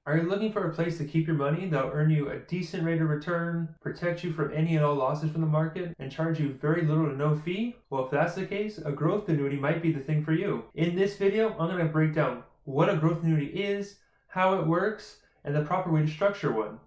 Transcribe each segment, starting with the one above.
Are you looking for a place to keep your money that'll earn you a decent rate of return, protect you from any and all losses from the market, and charge you very little to no fee? Well, if that's the case, a growth annuity might be the thing for you. In this video, I'm going to break down what a growth annuity is, how it works, and the proper way to structure one.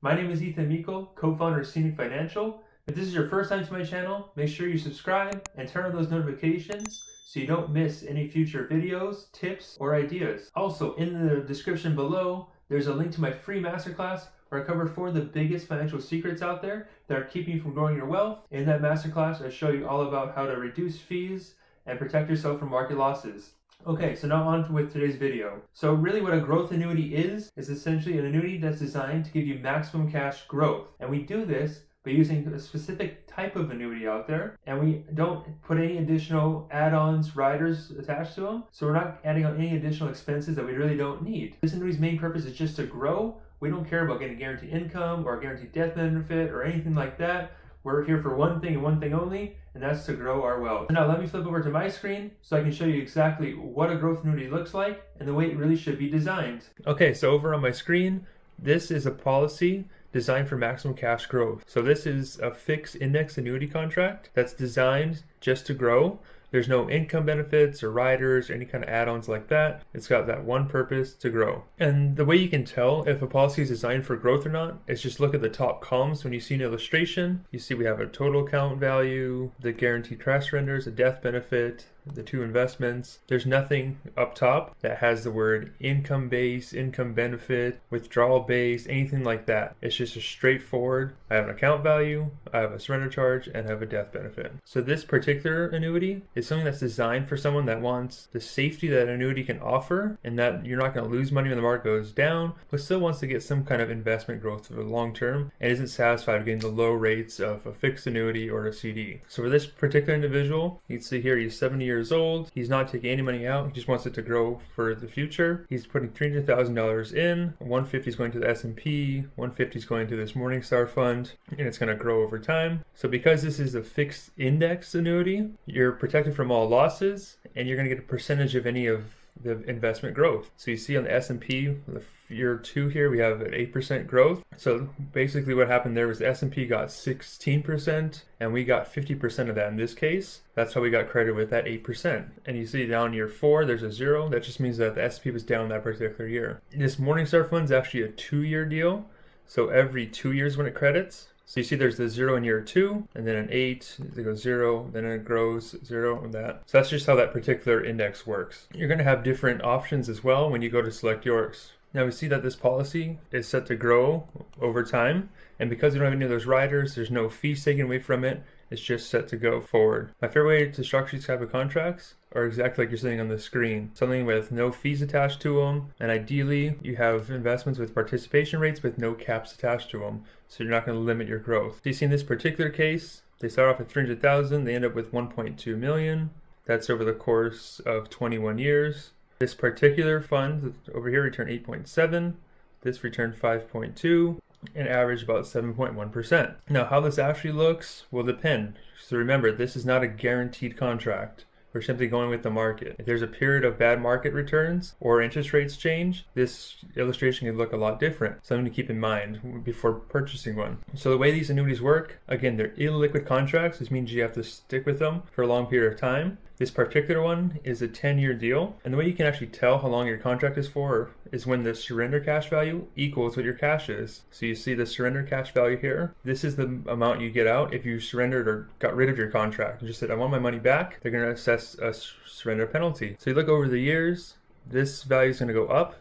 My name is Ethan Meikle, co-founder of Scenic Financial. If this is your first time to my channel, make sure you subscribe and turn on those notifications so you don't miss any future videos, tips, or ideas. Also, in the description below, there's a link to my free masterclass where I cover 4 of the biggest financial secrets out there that are keeping you from growing your wealth. In that masterclass, I show you all about how to reduce fees and protect yourself from market losses. Okay, so now on with today's video. So really what a growth annuity is essentially an annuity that's designed to give you maximum cash growth. And we do this by using a specific type of annuity out there, and we don't put any additional add-ons, riders attached to them, so we're not adding on any additional expenses that we really don't need. This annuity's main purpose is just to grow. We don't care about getting guaranteed income or a guaranteed death benefit or anything like that. We're here for one thing and one thing only, and that's to grow our wealth. Now let me flip over to my screen so I can show you exactly what a growth annuity looks like and the way it really should be designed. Okay, so over on my screen, this is a policy designed for maximum cash growth. So this is a fixed indexed annuity contract that's designed just to grow. There's no income benefits or riders or any kind of add-ons like that. It's got that one purpose, to grow. And the way you can tell if a policy is designed for growth or not is just look at the top columns. When you see an illustration, you see we have a total account value, the guaranteed cash surrenders, a death benefit, the 2 investments. There's nothing up top that has the word income base, income benefit, withdrawal base, anything like that. It's just a straightforward, I have an account value, I have a surrender charge, and I have a death benefit. So this particular annuity is something that's designed for someone that wants the safety that an annuity can offer, and that you're not going to lose money when the market goes down, but still wants to get some kind of investment growth for the long term and isn't satisfied with getting the low rates of a fixed annuity or a CD. So for this particular individual, you can see here he's 70 years old. He's not taking any money out. He just wants it to grow for the future. He's putting $300,000 in. 150 is going to the S&P. 150 is going to this Morningstar fund, and it's going to grow over time. So because this is a fixed index annuity, you're protected from all losses, and you're going to get a percentage of any of the investment growth. So you see on the S&P, the year 2 here, we have an 8% growth. So basically what happened there was the S&P got 16% and we got 50% of that in this case. That's how we got credited with that 8%. And you see down year 4, there's a 0. That just means that the S&P was down that particular year. This Morningstar fund is actually a 2-year deal. So every 2 years when it credits. So you see there's the 0 in year 2, and then an 8, it goes 0, then it grows 0, and that. So that's just how that particular index works. You're going to have different options as well when you go to select yours. Now we see that this policy is set to grow over time, and because we don't have any of those riders, there's no fees taken away from it. It's just set to go forward. My favorite way to structure these type of contracts are exactly like you're seeing on the screen. Something with no fees attached to them, and ideally you have investments with participation rates with no caps attached to them, so you're not going to limit your growth. So you see in this particular case, they start off at 300,000, they end up with 1.2 million. That's over the course of 21 years. This particular fund over here returned 8.7, this returned 5.2, and average about 7.1%. Now how this actually looks will depend. So remember, this is not a guaranteed contract. We're simply going with the market. If there's a period of bad market returns or interest rates change, this illustration can look a lot different. Something to keep in mind before purchasing one. So the way these annuities work, again, they're illiquid contracts. This means you have to stick with them for a long period of time. This particular one is a 10-year deal, and the way you can actually tell how long your contract is for is when the surrender cash value equals what your cash is. So you see the surrender cash value here. This is the amount you get out if you surrendered or got rid of your contract. You just said, I want my money back. They're going to assess a surrender penalty. So you look over the years, this value is going to go up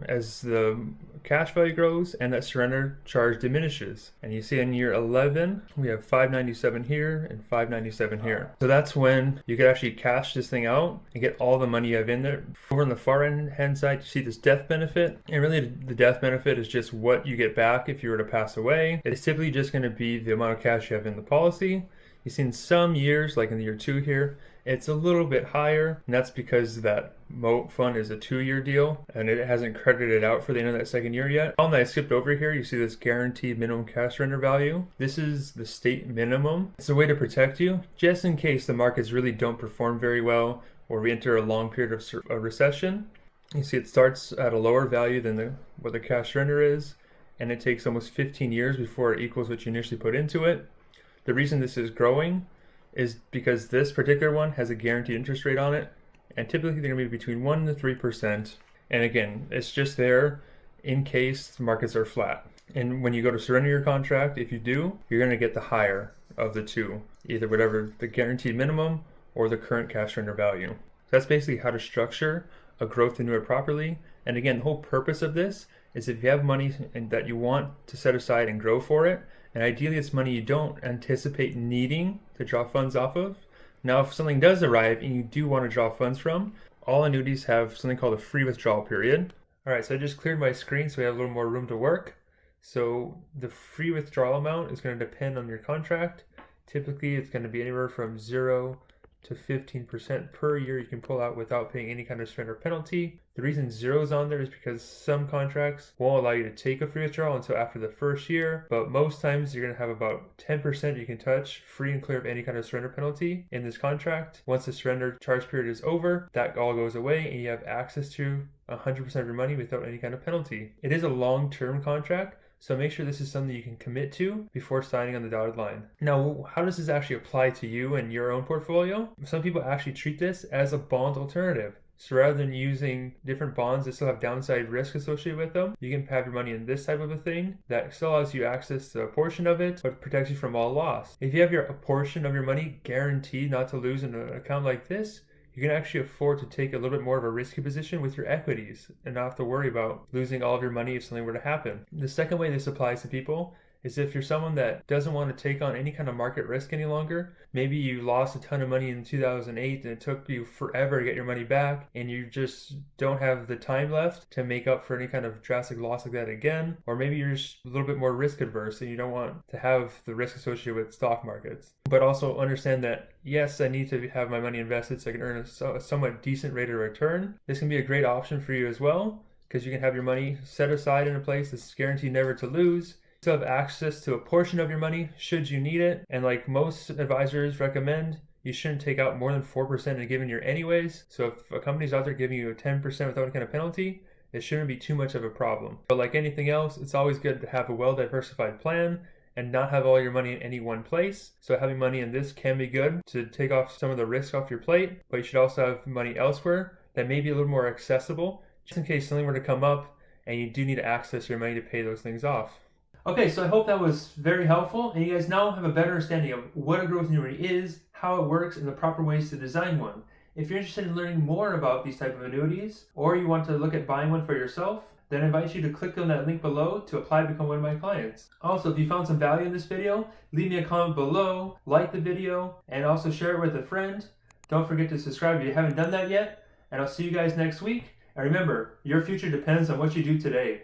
as the cash value grows and that surrender charge diminishes. And you see in year 11, we have 597 here and 597 here. So that's when you could actually cash this thing out and get all the money you have in there. Over on the far hand side, you see this death benefit. And really the death benefit is just what you get back if you were to pass away. It's typically just going to be the amount of cash you have in the policy. You see in some years, like in the year 2 here, it's a little bit higher, and that's because that MOAT fund is a 2-year deal and it hasn't credited out for the end of that 2nd year yet. On that I skipped over here, you see this guaranteed minimum cash surrender value. This is the state minimum. It's a way to protect you just in case the markets really don't perform very well or we enter a long period of a recession. You see it starts at a lower value than the what the cash surrender is, and it takes almost 15 years before it equals what you initially put into it. The reason this is growing is because this particular one has a guaranteed interest rate on it, and typically they're going to be between 1 to 3%. And again, it's just there in case the markets are flat. And when you go to surrender your contract, if you do, you're going to get the higher of the two, either whatever the guaranteed minimum or the current cash surrender value. So that's basically how to structure a growth annuity properly. And again, the whole purpose of this is if you have money and that you want to set aside and grow for it, and ideally it's money you don't anticipate needing to draw funds off of. Now, if something does arrive and you do want to draw funds from, all annuities have something called a free withdrawal period. All right, so I just cleared my screen so we have a little more room to work. So the free withdrawal amount is going to depend on your contract. Typically, it's going to be anywhere from 0 to 15% per year you can pull out without paying any kind of surrender penalty. The reason 0 is on there is because some contracts won't allow you to take a free withdrawal until after the first year, but most times you're going to have about 10% you can touch free and clear of any kind of surrender penalty in this contract. Once the surrender charge period is over, that all goes away and you have access to 100% of your money without any kind of penalty. It is a long-term contract, so make sure this is something you can commit to before signing on the dotted line. Now, how does this actually apply to you and your own portfolio? Some people actually treat this as a bond alternative. So rather than using different bonds that still have downside risk associated with them, you can have your money in this type of a thing that still allows you access to a portion of it, but protects you from all loss. If you have a portion of your money guaranteed not to lose in an account like this, you can actually afford to take a little bit more of a risky position with your equities and not have to worry about losing all of your money if something were to happen. The second way this applies to people is if you're someone that doesn't want to take on any kind of market risk any longer. Maybe you lost a ton of money in 2008 and it took you forever to get your money back, and you just don't have the time left to make up for any kind of drastic loss like that again. Or maybe you're just a little bit more risk adverse and you don't want to have the risk associated with stock markets. But also understand that, yes, I need to have my money invested so I can earn a somewhat decent rate of return. This can be a great option for you as well, because you can have your money set aside in a place that's guaranteed never to lose. Still have access to a portion of your money should you need it, and like most advisors recommend, you shouldn't take out more than 4% in a given year anyways. So if a company's out there giving you a 10% without any kind of penalty, it shouldn't be too much of a problem. But like anything else, it's always good to have a well-diversified plan and not have all your money in any one place. So having money in this can be good to take off some of the risk off your plate, but you should also have money elsewhere that may be a little more accessible, just in case something were to come up and you do need to access your money to pay those things off. Okay, so I hope that was very helpful, and you guys now have a better understanding of what a growth annuity is, how it works, and the proper ways to design one. If you're interested in learning more about these type of annuities, or you want to look at buying one for yourself, then I invite you to click on that link below to apply to become one of my clients. Also, if you found some value in this video, leave me a comment below, like the video, and also share it with a friend. Don't forget to subscribe if you haven't done that yet, and I'll see you guys next week. And remember, your future depends on what you do today.